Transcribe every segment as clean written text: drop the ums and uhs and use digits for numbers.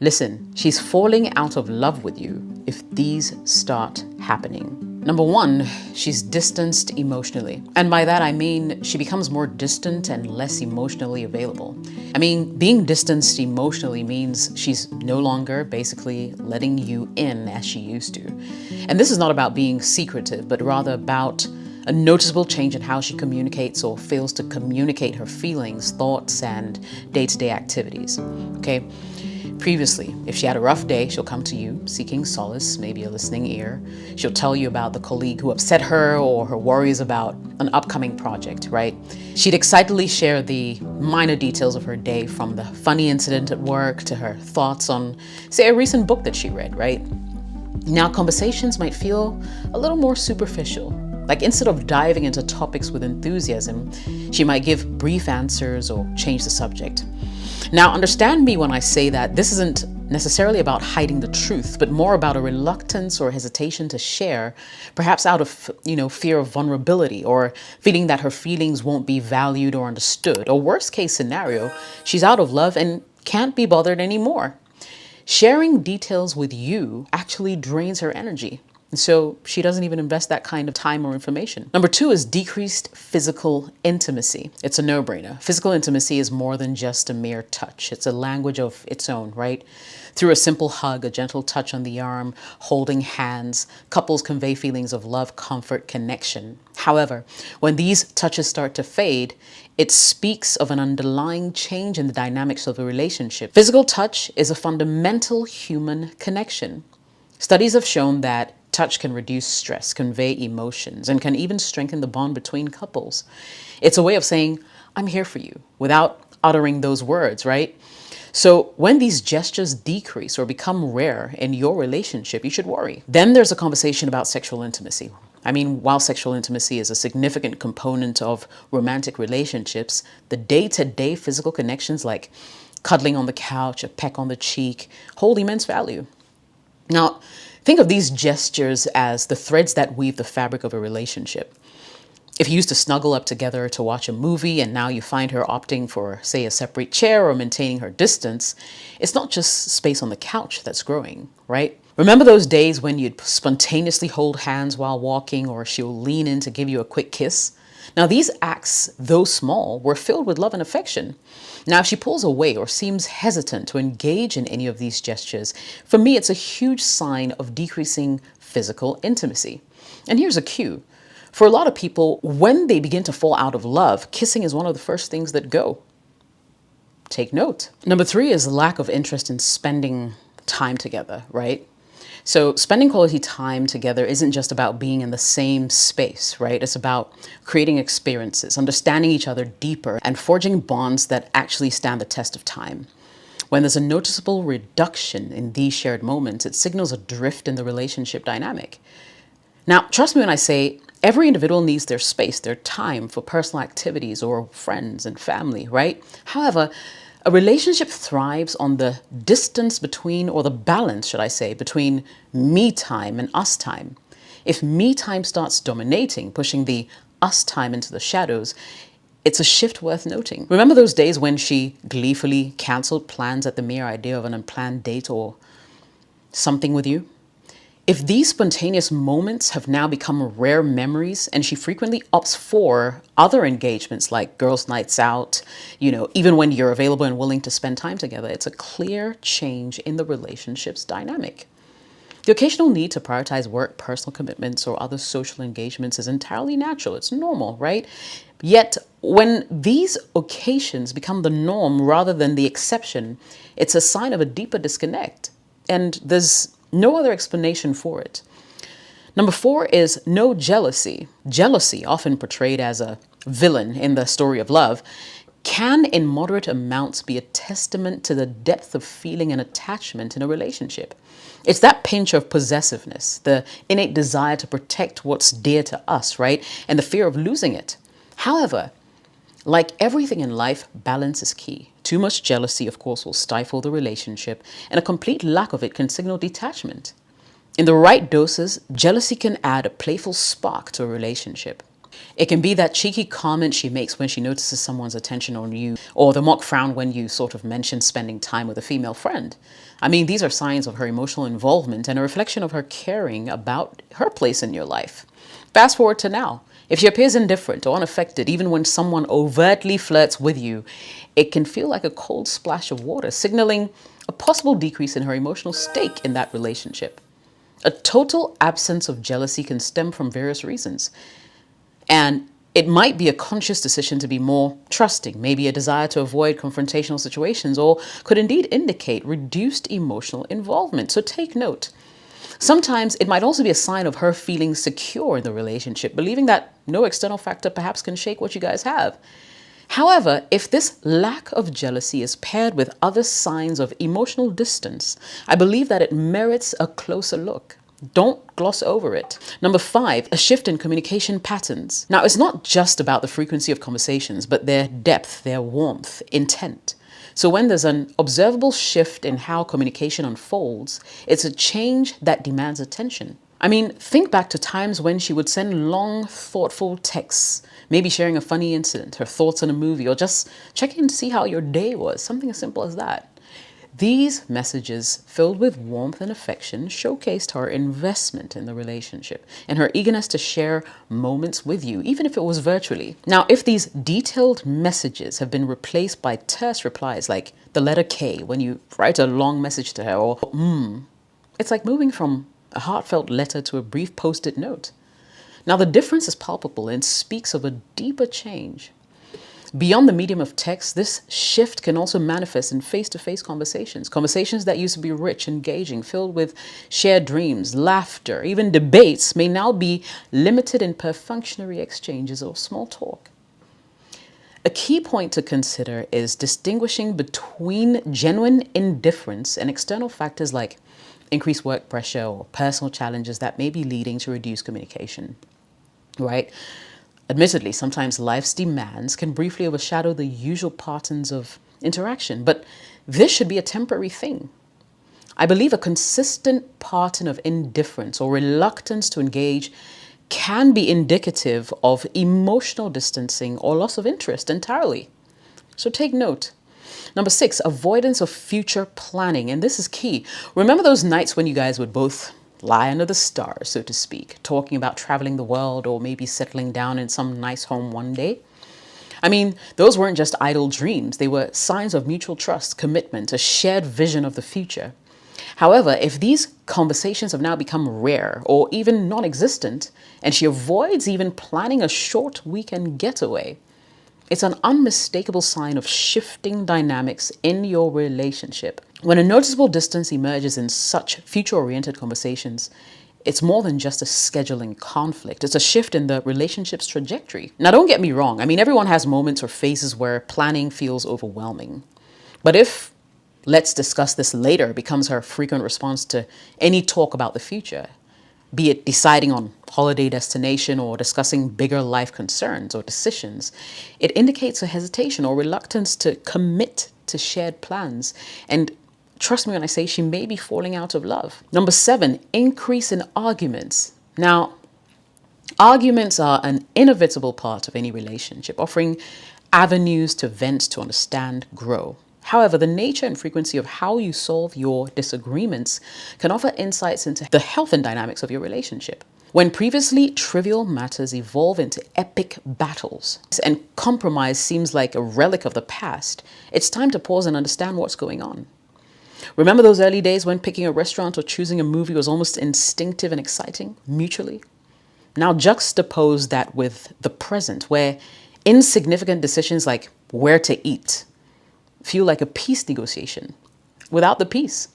Listen, she's falling out of love with you if these start happening. Number one, she's distanced emotionally. And by that, I mean she becomes more distant and less emotionally available. I mean, being distanced emotionally means she's no longer basically letting you in as she used to. And this is not about being secretive, but rather about a noticeable change in how she communicates or fails to communicate her feelings, thoughts, and day-to-day activities. Okay? Previously, if she had a rough day, she'll come to you seeking solace, maybe a listening ear. She'll tell you about the colleague who upset her or her worries about an upcoming project, right? She'd excitedly share the minor details of her day, from the funny incident at work to her thoughts on, say, a recent book that she read, right? Now, conversations might feel a little more superficial. Like, instead of diving into topics with enthusiasm, she might give brief answers or change the subject. Now, understand me when I say that this isn't necessarily about hiding the truth, but more about a reluctance or hesitation to share, perhaps out of, fear of vulnerability, or feeling that her feelings won't be valued or understood. Or worst case scenario, she's out of love and can't be bothered anymore. Sharing details with you actually drains her energy. And so she doesn't even invest that kind of time or information. Number two is decreased physical intimacy. It's a no-brainer. Physical intimacy is more than just a mere touch. It's a language of its own, right? Through a simple hug, a gentle touch on the arm, holding hands, couples convey feelings of love, comfort, connection. However, when these touches start to fade, it speaks of an underlying change in the dynamics of the relationship. Physical touch is a fundamental human connection. Studies have shown that touch can reduce stress, convey emotions, and can even strengthen the bond between couples. It's a way of saying, I'm here for you, without uttering those words, right? So when these gestures decrease or become rare in your relationship, you should worry. Then there's a conversation about sexual intimacy. I mean, while sexual intimacy is a significant component of romantic relationships, the day-to-day physical connections like cuddling on the couch, a peck on the cheek, hold immense value. Now, think of these gestures as the threads that weave the fabric of a relationship. If you used to snuggle up together to watch a movie and now you find her opting for, say, a separate chair or maintaining her distance, it's not just space on the couch that's growing, right? Remember those days when you'd spontaneously hold hands while walking, or she'll lean in to give you a quick kiss? Now, these acts, though small, were filled with love and affection. Now, if she pulls away or seems hesitant to engage in any of these gestures, for me, it's a huge sign of decreasing physical intimacy. And here's a cue. For a lot of people, when they begin to fall out of love, kissing is one of the first things that go. Take note. Number three is lack of interest in spending time together, right? So spending quality time together isn't just about being in the same space, right? It's about creating experiences, understanding each other deeper, and forging bonds that actually stand the test of time. When there's a noticeable reduction in these shared moments, it signals a drift in the relationship dynamic. Now, trust me when I say every individual needs their space, their time for personal activities or friends and family, right? However, a relationship thrives on the distance between, or the balance, should I say, between me time and us time. If me time starts dominating, pushing the us time into the shadows, it's a shift worth noting. Remember those days when she gleefully canceled plans at the mere idea of an unplanned date or something with you? If these spontaneous moments have now become rare memories and she frequently opts for other engagements like girls' nights out, even when you're available and willing to spend time together, it's a clear change in the relationship's dynamic. The occasional need to prioritize work, personal commitments, or other social engagements is entirely natural. It's normal, right? Yet, when these occasions become the norm rather than the exception, it's a sign of a deeper disconnect. And there's no other explanation for it. Number four is no jealousy. Jealousy, often portrayed as a villain in the story of love, can in moderate amounts be a testament to the depth of feeling and attachment in a relationship. It's that pinch of possessiveness, the innate desire to protect what's dear to us, right? And the fear of losing it. However, like everything in life, balance is key. Too much jealousy, of course, will stifle the relationship, and a complete lack of it can signal detachment. In the right doses, jealousy can add a playful spark to a relationship. It can be that cheeky comment she makes when she notices someone's attention on you, or the mock frown when you sort of mention spending time with a female friend. I mean, these are signs of her emotional involvement and a reflection of her caring about her place in your life. Fast forward to now. If she appears indifferent or unaffected, even when someone overtly flirts with you, it can feel like a cold splash of water, signaling a possible decrease in her emotional stake in that relationship. A total absence of jealousy can stem from various reasons. And it might be a conscious decision to be more trusting, maybe a desire to avoid confrontational situations, or could indeed indicate reduced emotional involvement. So take note. Sometimes it might also be a sign of her feeling secure in the relationship, believing that no external factor perhaps can shake what you guys have. However, if this lack of jealousy is paired with other signs of emotional distance, I believe that it merits a closer look. Don't gloss over it. Number 5, a shift in communication patterns. Now, it's not just about the frequency of conversations, but their depth, their warmth, intent. So when there's an observable shift in how communication unfolds, it's a change that demands attention. I mean, think back to times when she would send long, thoughtful texts, maybe sharing a funny incident, her thoughts on a movie, or just checking to see how your day was, something as simple as that. These messages, filled with warmth and affection, showcased her investment in the relationship and her eagerness to share moments with you, even if it was virtually. Now, if these detailed messages have been replaced by terse replies like the letter K when you write a long message to her, or it's like moving from a heartfelt letter to a brief post-it note. Now, the difference is palpable and speaks of a deeper change. Beyond the medium of text, this shift can also manifest in face-to-face conversations. Conversations that used to be rich, engaging, filled with shared dreams, laughter, even debates may now be limited in perfunctory exchanges or small talk. A key point to consider is distinguishing between genuine indifference and external factors like increased work pressure or personal challenges that may be leading to reduced communication, right? Admittedly, sometimes life's demands can briefly overshadow the usual patterns of interaction, but this should be a temporary thing. I believe a consistent pattern of indifference or reluctance to engage can be indicative of emotional distancing or loss of interest entirely. So take note. Number 6, avoidance of future planning. And this is key. Remember those nights when you guys would both lie under the stars, so to speak, talking about traveling the world or maybe settling down in some nice home one day? I mean, those weren't just idle dreams. They were signs of mutual trust, commitment, a shared vision of the future. However, if these conversations have now become rare or even non-existent, and she avoids even planning a short weekend getaway, it's an unmistakable sign of shifting dynamics in your relationship. When a noticeable distance emerges in such future-oriented conversations, it's more than just a scheduling conflict. It's a shift in the relationship's trajectory. Now, don't get me wrong. I mean, everyone has moments or phases where planning feels overwhelming. But if let's discuss this later becomes her frequent response to any talk about the future, be it deciding on holiday destination or discussing bigger life concerns or decisions, it indicates a hesitation or reluctance to commit to shared plans. And trust me when I say she may be falling out of love. Number 7, increase in arguments. Now, arguments are an inevitable part of any relationship, offering avenues to vent, to understand, grow. However, the nature and frequency of how you solve your disagreements can offer insights into the health and dynamics of your relationship. When previously trivial matters evolve into epic battles and compromise seems like a relic of the past, it's time to pause and understand what's going on. Remember those early days when picking a restaurant or choosing a movie was almost instinctive and exciting, mutually? Now juxtapose that with the present, where insignificant decisions like where to eat feel like a peace negotiation without the peace.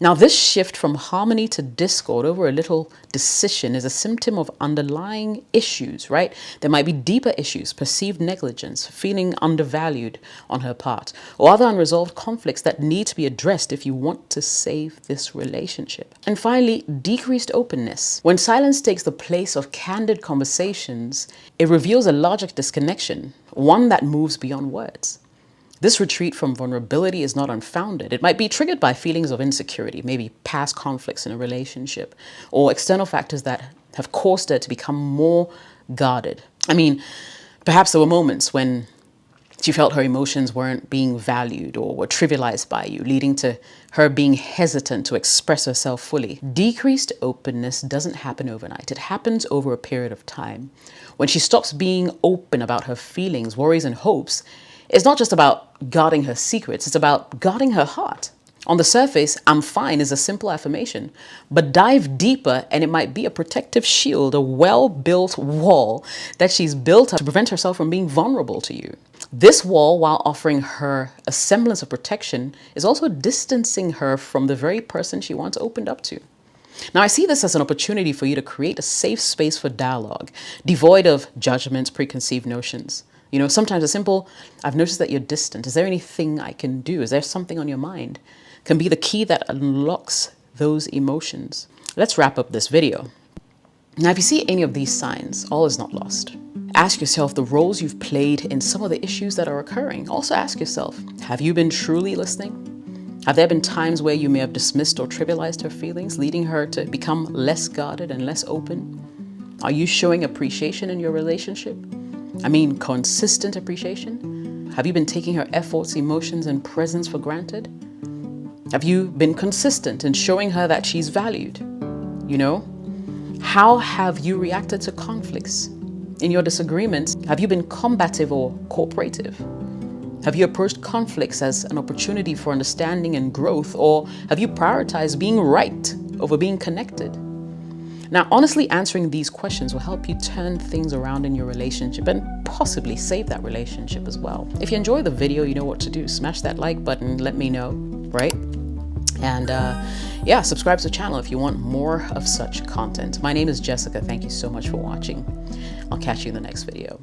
Now, this shift from harmony to discord over a little decision is a symptom of underlying issues, right? There might be deeper issues, perceived negligence, feeling undervalued on her part, or other unresolved conflicts that need to be addressed if you want to save this relationship. And finally, decreased openness. When silence takes the place of candid conversations, it reveals a logic disconnection, one that moves beyond words. This retreat from vulnerability is not unfounded. It might be triggered by feelings of insecurity, maybe past conflicts in a relationship, or external factors that have caused her to become more guarded. I mean, perhaps there were moments when she felt her emotions weren't being valued or were trivialized by you, leading to her being hesitant to express herself fully. Decreased openness doesn't happen overnight. It happens over a period of time. When she stops being open about her feelings, worries, and hopes, it's not just about guarding her secrets, it's about guarding her heart. On the surface, "I'm fine" is a simple affirmation, but dive deeper and it might be a protective shield, a well-built wall that she's built up to prevent herself from being vulnerable to you. This wall, while offering her a semblance of protection, is also distancing her from the very person she once opened up to. Now, I see this as an opportunity for you to create a safe space for dialogue, devoid of judgments, preconceived notions. You know, sometimes a simple, "I've noticed that you're distant. Is there anything I can do? Is there something on your mind?" can be the key that unlocks those emotions. Let's wrap up this video. Now, if you see any of these signs, all is not lost. Ask yourself the roles you've played in some of the issues that are occurring. Also ask yourself, have you been truly listening? Have there been times where you may have dismissed or trivialized her feelings, leading her to become less guarded and less open? Are you showing appreciation in your relationship? I mean, consistent appreciation? Have you been taking her efforts, emotions, and presence for granted? Have you been consistent in showing her that she's valued? You know, how have you reacted to conflicts? In your disagreements, have you been combative or cooperative? Have you approached conflicts as an opportunity for understanding and growth, or have you prioritized being right over being connected? Now, honestly answering these questions will help you turn things around in your relationship and possibly save that relationship as well. If you enjoy the video, you know what to do. Smash that like button, let me know, right? And yeah, subscribe to the channel if you want more of such content. My name is Jessica. Thank you so much for watching. I'll catch you in the next video.